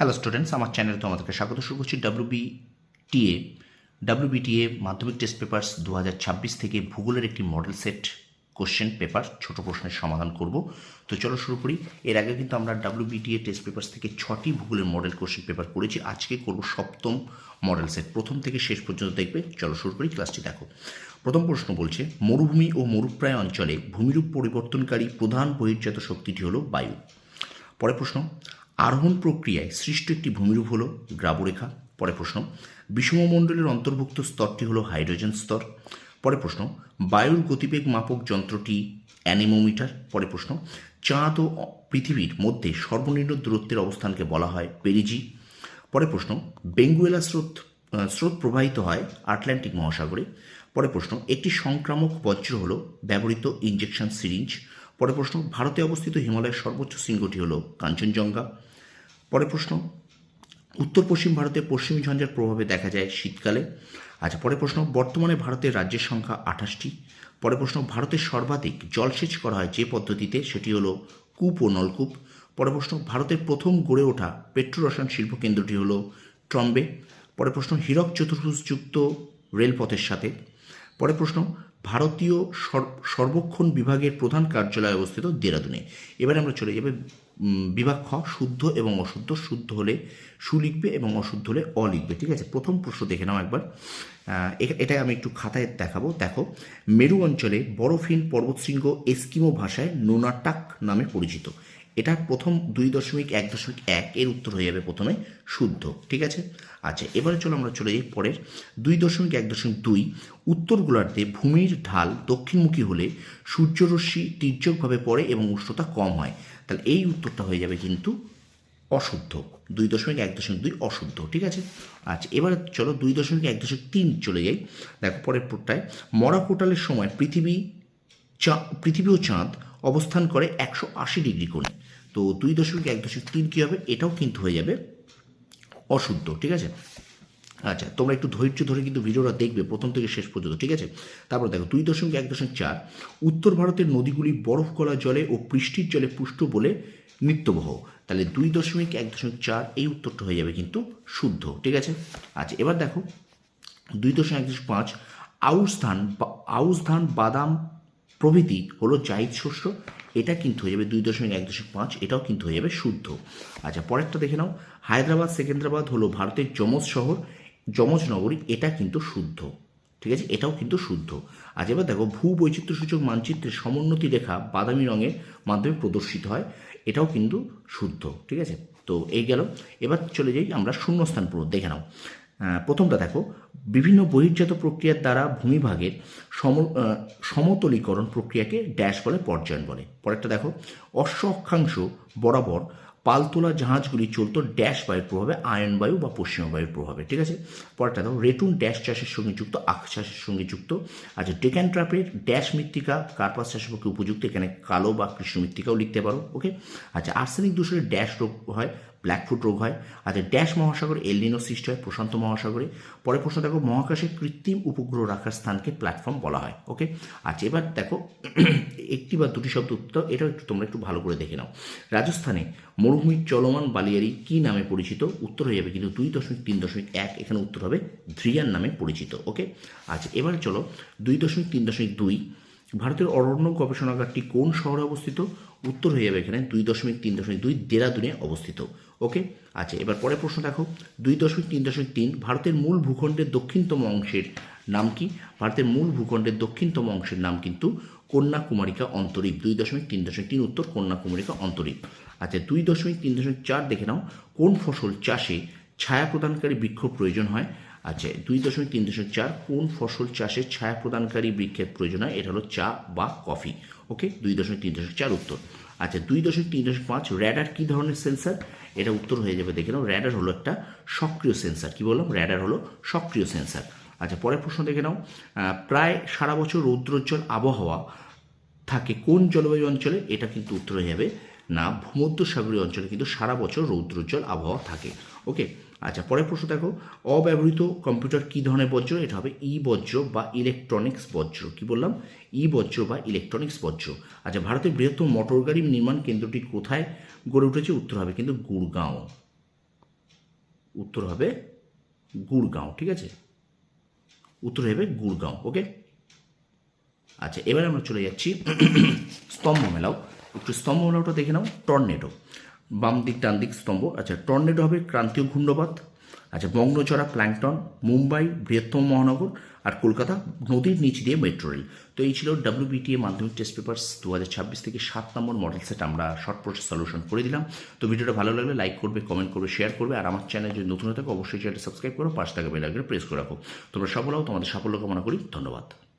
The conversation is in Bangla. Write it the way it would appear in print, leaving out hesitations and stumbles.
হ্যালো স্টুডেন্টস, আমার চ্যানেলে তোমাদেরকে স্বাগত। শুরু করছি ডাব্লিউবিটিএ মাধ্যমিক টেস্ট পেপার্স 2026 থেকে ভূগোলের একটি মডেল সেট কোশ্চেন পেপার ছোট প্রশ্নের সমাধান করব। তো চলো শুরু করি। এর আগে কিন্তু আমরা ডাব্লিউবিটিএ টেস্ট পেপার্স থেকে 6টি ভূগোলের মডেল কোশ্চেন পেপার করেছি। আজকে করব 7ম মডেল সেট, প্রথম থেকে শেষ পর্যন্ত দেখবে। চলো শুরু করি, ক্লাসটি দেখো। প্রথম প্রশ্ন বলছে, মরুভূমি ও মরুপ্রায় অঞ্চলে ভূমিরূপ পরিবর্তনকারী প্রধান বহির্জাত শক্তিটি হলো বায়ু। পরের প্রশ্ন, আরোহণ প্রক্রিয়ায় সৃষ্ট একটি ভূমিরূপ হলো গ্রাবরেখা। পরের প্রশ্ন, বিষমমণ্ডলের অন্তর্ভুক্ত স্তরটি হলো হাইড্রোজেন স্তর। পরের প্রশ্ন, বায়ুর গতিবেগ মাপক যন্ত্রটি অ্যানিমোমিটার। পরের প্রশ্ন, চাঁদ ও পৃথিবীর মধ্যে সর্বনিম্ন দূরত্বের অবস্থানকে বলা হয় পেরিজি। পরের প্রশ্ন, বেঙ্গুয়েলা স্রোত প্রবাহিত হয় আটলান্টিক মহাসাগরে। পরের প্রশ্ন, একটি সংক্রামক বজ্র হলো ব্যবহৃত ইনজেকশন সিরিঞ্জ। পরের প্রশ্ন, ভারতে অবস্থিত হিমালয়ের সর্বোচ্চ শৃঙ্গটি হলো কাঞ্চনজঙ্ঘা। পরের প্রশ্ন, উত্তর পশ্চিম ভারতে পশ্চিমী ঝঞ্ঝার প্রভাবে দেখা যায় শীতকালে। আচ্ছা, পরের প্রশ্ন, বর্তমানে ভারতের রাজ্যের সংখ্যা 28টি। পরের প্রশ্ন, ভারতের সর্বাধিক জলসেচ করা হয় যে পদ্ধতিতে, সেটি হলো কূপ ও নলকূপ। পরের প্রশ্ন, ভারতের প্রথম গড়ে ওঠা পেট্রোরসায়ন শিল্প কেন্দ্রটি হলো ট্রম্বে। পরের প্রশ্ন, হীরক চতুর্ভুজযুক্ত রেলপথের সাথে। পরের প্রশ্ন, ভারতীয় সর্বক্ষণ বিভাগের প্রধান কার্যালয় অবস্থিত দেরাদুনে। এবারে আমরা চলে যাবে বিভাগ খ, শুদ্ধ এবং অশুদ্ধ। শুদ্ধ হলে সু লিখবে এবং অশুদ্ধ হলে অ লিখবে, ঠিক আছে। প্রথম প্রশ্ন দেখে নাও একবার। এটা আমি একটু খাতায় দেখাবো। দেখো, মেরু অঞ্চলে বরফহীন পর্বতশৃঙ্গ এস্কিমো ভাষায় নোনাটাক নামে পরিচিত। এটা প্রথম 2.1.1 এর উত্তর হয়ে যাবে প্রথমে শুদ্ধ, ঠিক আছে। আচ্ছা, এবারে চলো আমরা চলে যাই পরের 2.1.2। উত্তর গোলার্ধে ভূমির ঢাল দক্ষিণমুখী হলে সূর্যরশ্মি তির্যকভাবে পড়ে এবং উষ্ণতা কম হয়। তাহলে এই উত্তরটা হয়ে যাবে কিন্তু অশুদ্ধ। 2.1.2 অশুদ্ধ, ঠিক আছে। আচ্ছা, এবার চলো 2.1.3 চলে যাই। দেখো পরের পরটায়, মরা কোটালের সময় পৃথিবী ও চাঁদ অবস্থান করে 180 ডিগ্রি কোণে। তো 2.1.3 কী হবে? এটাও কিন্তু হয়ে যাবে অশুদ্ধ, ঠিক আছে। আচ্ছা, তোমরা একটু ধৈর্য ধরে কিন্তু ভিডিওটা দেখবে প্রথম থেকে শেষ পর্যন্ত, ঠিক আছে। তারপর দেখো 2.1.4, উত্তর ভারতের নদীগুলি বরফ গলা জলে ও বৃষ্টির জলে পুষ্ট বলে নিত্যবহ। তাহলে 2.1.4 এই উত্তরটা হয়ে যাবে কিন্তু শুদ্ধ, ঠিক আছে। আচ্ছা, এবার দেখো 2.1.5, আউশ ধান বাদাম প্রভৃতি হলো জায়িদ শস্য। এটা কিন্তু হয়ে যাবে 2.1.5, এটাও কিন্তু হয়ে যাবে শুদ্ধ। আচ্ছা, পরেরটা দেখে নাও। হায়দ্রাবাদ সেকেন্দ্রাবাদ হলো ভারতের যমজ শহর, যমজ নগরী। এটা কিন্তু শুদ্ধ, ঠিক আছে, এটাও কিন্তু শুদ্ধ। আজ এবার দেখো, ভূ বৈচিত্র্যসূচক মানচিত্রের সমোন্নতি রেখা বাদামি রঙের মাধ্যমে প্রদর্শিত হয়। এটাও কিন্তু শুদ্ধ, ঠিক আছে। তো এই গেল। এবার চলে যাই আমরা শূন্যস্থান পূরণ, দেখে নাও। প্রথমটা দেখো, বিভিন্ন বহির্জাত প্রক্রিয়ার দ্বারা ভূমিভাগের সমতলীকরণ প্রক্রিয়াকে ড্যাশ বলে, পর্যায়ন বলে। পরেরটা দেখো, অশ্ব অক্ষাংশ বরাবর পালতোলা জাহাজগুলি চলত ড্যাশ বায়ুর প্রভাবে, আয়ন বায়ু বা পশ্চিমা বায়ুর প্রভাবে, ঠিক আছে। পরেরটা দেখো, রেটুন ড্যাশ চাষের সঙ্গে যুক্ত, আখ চাষের সঙ্গে যুক্ত। আচ্ছা, ডেকান ট্রাপের ড্যাশ মৃত্তিকা কার্পাস চাষের পক্ষে উপযুক্ত, এখানে কালো বা কৃষ্ণ মৃত্তিকাও লিখতে পারো, ওকে। আচ্ছা, আর্সেনিক দূষণের ড্যাশ রোগ হয়, ব্ল্যাকফুট রোগ হয়। আচ্ছা, ড্যাশ মহাসাগরে এলনিনো সৃষ্টি হয়, প্রশান্ত মহাসাগরে। পরের প্রশ্ন দেখো, মহাকাশে কৃত্রিম উপগ্রহ রাখার স্থানকে প্ল্যাটফর্ম বলা হয়, ওকে। আচ্ছা, এবার দেখো একটি বা দুটি শব্দ উত্তর, এটাও একটু তোমরা একটু ভালো করে দেখে নাও। রাজস্থানে মরুভূমির চলমান বালিয়ারি কি নামে পরিচিত? উত্তর হয়ে যাবে কিন্তু 2.3.1, এখানে উত্তর হবে ধ্রিয়ান নামে পরিচিত, ওকে। আচ্ছা, এবার চলো 2.3.2, ভারতের অরণ্য গবেষণাগারটি কোন শহরে অবস্থিত? উত্তর হয়ে যাবে এখানে 2.3.2 দেরাদুনে অবস্থিত, ওকে। আচ্ছা, এবার পরের প্রশ্ন দেখো 2.3.3, ভারতের মূল ভূখণ্ডের দক্ষিণতম অংশের নাম কি? ভারতের মূল ভূখণ্ডের দক্ষিণতম অংশের নাম কিন্তু কন্যাকুমারিকা অন্তরীপ। 2.3.3 উত্তর কন্যাকুমারিকা অন্তরীপ। আচ্ছা, 2.3.4 দেখে নাও, কোন ফসল চাষে ছায়া প্রদানকারী বৃক্ষ প্রয়োজন হয়? আচ্ছা, 2.3.4, কোন ফসল চাষে ছায়া প্রদানকারী বৃক্ষের প্রয়োজন হয়? এটা হলো চা বা কফি, ওকে। 2.3.4 উত্তর। আচ্ছা, 2.3.5, র্যাডার কী ধরনের সেন্সার? এটা উত্তর হয়ে যাবে, দেখে নাও, র্যাডার হলো একটা সক্রিয় সেন্সার। কি বললাম? র্যাডার হলো সক্রিয় সেন্সার। আচ্ছা, পরের প্রশ্ন দেখে নাও, প্রায় সারা বছর রৌদ্রোজ্জ্বল আবহাওয়া থাকে কোন জলবায়ু অঞ্চলে? এটা কিন্তু উত্তর হয়ে যাবে না, ভূমধ্যসাগরীয় অঞ্চলে কিন্তু সারা বছর রৌদ্রোজ্জ্বল আবহাওয়া থাকে, ওকে। আচ্ছা, পরের প্রশ্ন দেখো, অব্যবহৃত কম্পিউটার কী ধরনের বজ্র? এটা হবে ই বজ্র বা ইলেকট্রনিক্স বজ্র। কি বললাম? ই বজ্র বা ইলেকট্রনিক্স বজ্র। আচ্ছা, ভারতের বৃহত্তম মোটর গাড়ি নির্মাণ কেন্দ্রটি কোথায় গড়ে উঠেছে? উত্তর হবে কিন্তু গুড়গাঁও। উত্তর হবে গুড়গাঁও। ঠিক আছে, উত্তর হবে গুড়গাঁও। ওকে, আচ্ছা এবার আমরা চলে যাচ্ছি স্তম্ভ মেলাও। একটু স্তম্ভ মেলাওটা দেখে নাও। টর্নেডো, বাম দিক ডান দিক স্তম্ভ। আচ্ছা, টর্নেডো হবে ক্রান্তীয় ঘূর্ণবাত। আচ্ছা, বঙ্গচড়া প্ল্যাঙ্কটন, মুম্বাই বৃহত্তম মহানগর, আর কলকাতা নদীর নিচ দিয়ে মেট্রো রেল। তো এই ছিল WBTA মাধ্যমিক টেস্ট পেপার্স 2026 থেকে 7 নম্বর মডেল সেট আমরা শর্ট প্রসেস সলিউশন করে দিলাম। তো ভিডিওটা ভালো লাগলে লাইক করবে, কমেন্ট করবে, শেয়ার করবে, আর আমার চ্যানেল যদি নতুন হয়ে থাকে অবশ্যই চ্যানেলটা সাবস্ক্রাইব করো, পাশে থাকা বেল আইকনে প্রেস করে রাখো। তোমরা সফল হও, তোমাদের সাফল্য কামনা করি। ধন্যবাদ।